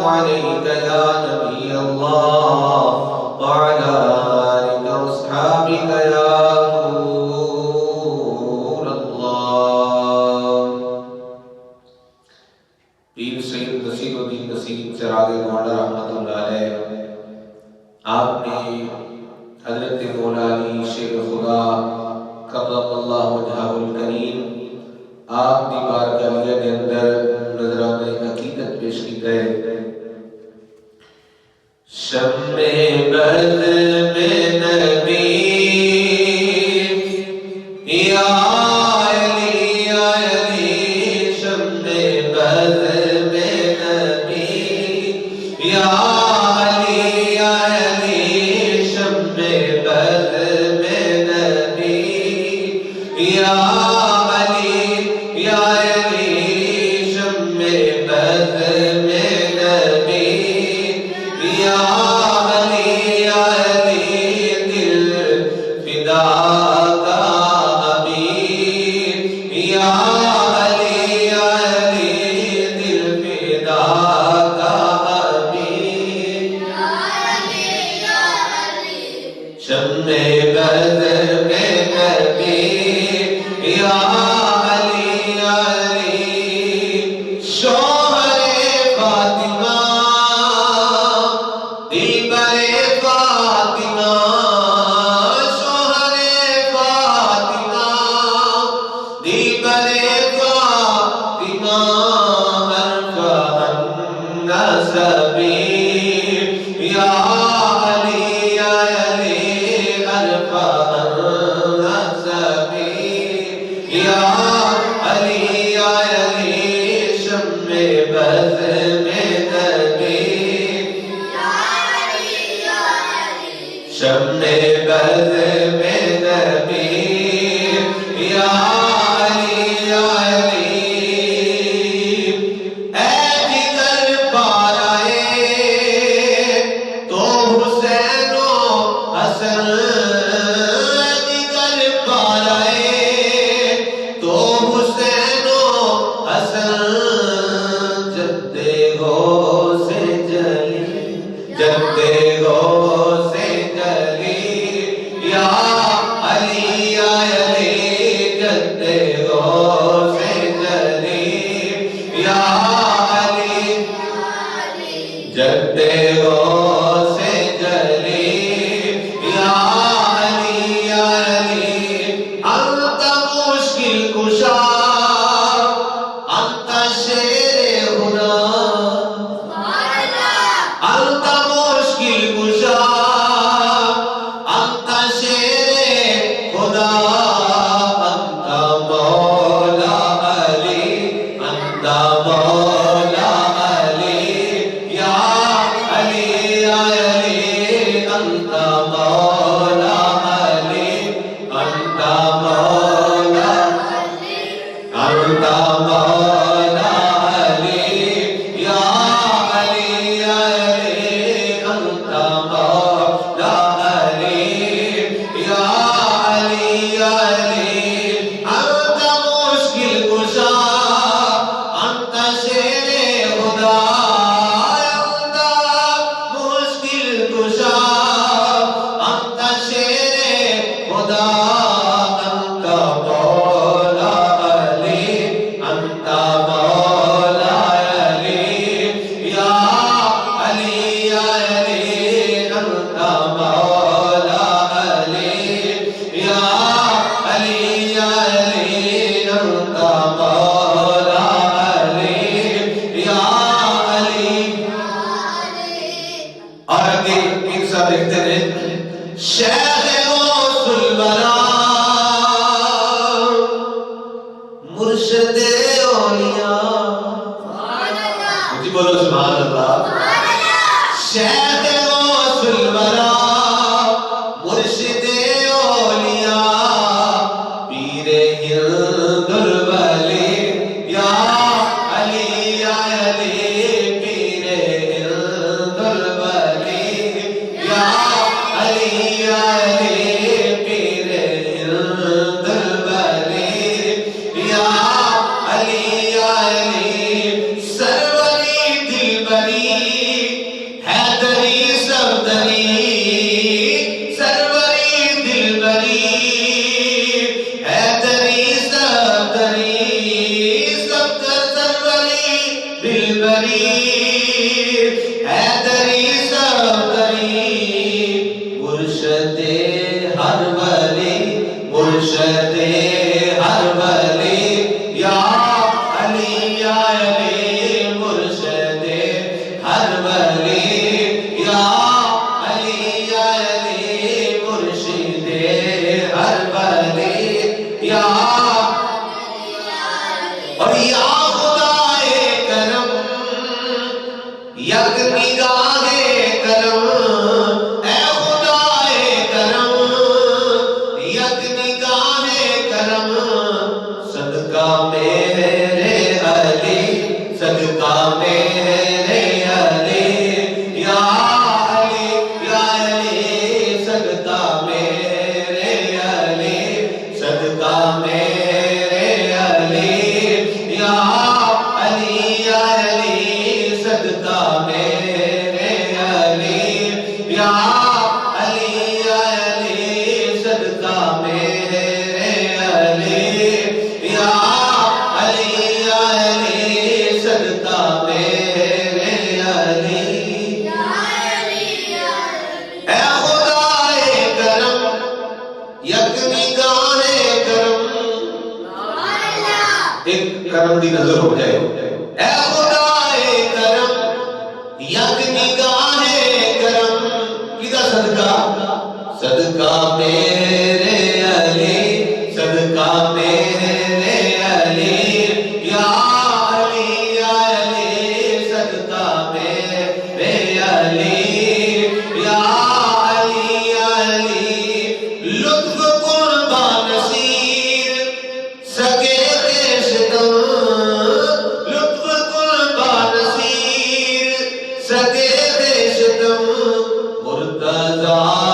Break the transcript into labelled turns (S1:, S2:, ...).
S1: عليك يا نبي الله وعلى آلك وأصحابك يا نور الله. پیر سید نصیر الدین نصیر چراغ گونڈہ رحمۃ اللہ علیہ، آپ نے حضرت مولا علی شیر خدا کرم اللہ وجہہ الکریم آپ دی بارگاہ دے اندر نظرانہ حقیقت پیش کیتا ہے. شمع بد میں نبی یا علی یا علی، شمع بد میں نبی یا علی یا علی، شمع بد میں نبی یا علی یا علی، شمع بد میں نبی یا علی یا علی، دل فدا کا امیر یا علی یا علی، دل فدا کا امیر یا علی یا علی، شمع بد میں نبی یا علی یا علی، شوہر فاطمہ دلبر فاطمہ، شوہر فاطمہ دلبر فاطمہ، ارفع النسبی یا علی یا علی، ارفع النسبی یا علی یا علی، شمع بد میں نبی شمع بد میں نبی یا علی یا علی، اے جگر پارائے تو حسین و حسن، اے جگر پارائے تو حسین و حسن، جدے گو سے جلی جدے گو سے جلی یا علی یا علی، جدے گو سے جلی یا علی، جدے گو سے جلی یا علی یا علی، انت مشکل کشا انت شیر خدا، انت مشکل کشا انت شیر خدا، انت مولا علی، انت مولا علی یا علی یا علی، انت مولا علی، انت مولا انت مولا علی یا علی یا علی، انت مولا علی یا علی یا علی، انت مشکل کشا انت شیر خدا، انت مشکل کشا انت شیر خدا، انت مولا علی، انت مولا علی یا علی یا علی، انت مولا علی یا علی یا علی، انت مولا علی یا علی. اور آگے ایک ساتھ دیکھتے ہیں، شیخ غوث الورا مرشد اولیاء، جی بولو سبحان اللہ، شیخ غوث الورا مرشد اولیاء، پیر ہند الولی یا علی یا علی، پیر ہند الولی یا علی یا علی، پیر ہند الولی یا علی یا علی، سروری دلبری دلبری حیدری صفدری مرشد ہر ولی مرشد ہر ولی یا علی یا علی مرشد ہر ولی یا علی یا علی مرشد ہر ولی یا اور یا خدائے کرم یک نگاہ کرم اے خدائے کرم یک نگاہ کرم صدقہ میرے علی صدقہ میرے علی یا علی یا علی صدقہ میرے علی صدقہ میرے علی یا علی یا علی صدقہ میرے علی یا علی یا علی صدقہ میرے علی یا علی یا علی صدقہ میرے علی اے خدائے کرم یک نگاہ کرم ایک کرم دی نظر ہو جائے اے خدائے کرم یک نگاہ کرم کدھا صدقہ صدقہ میرے علی صدقہ میرے علی یا علی یا علی صدقہ میرے علی یا علی یا علی لطف قربان نصیر سگے خیشتم لطف قربان نصیر سگے خیشتم مرتضی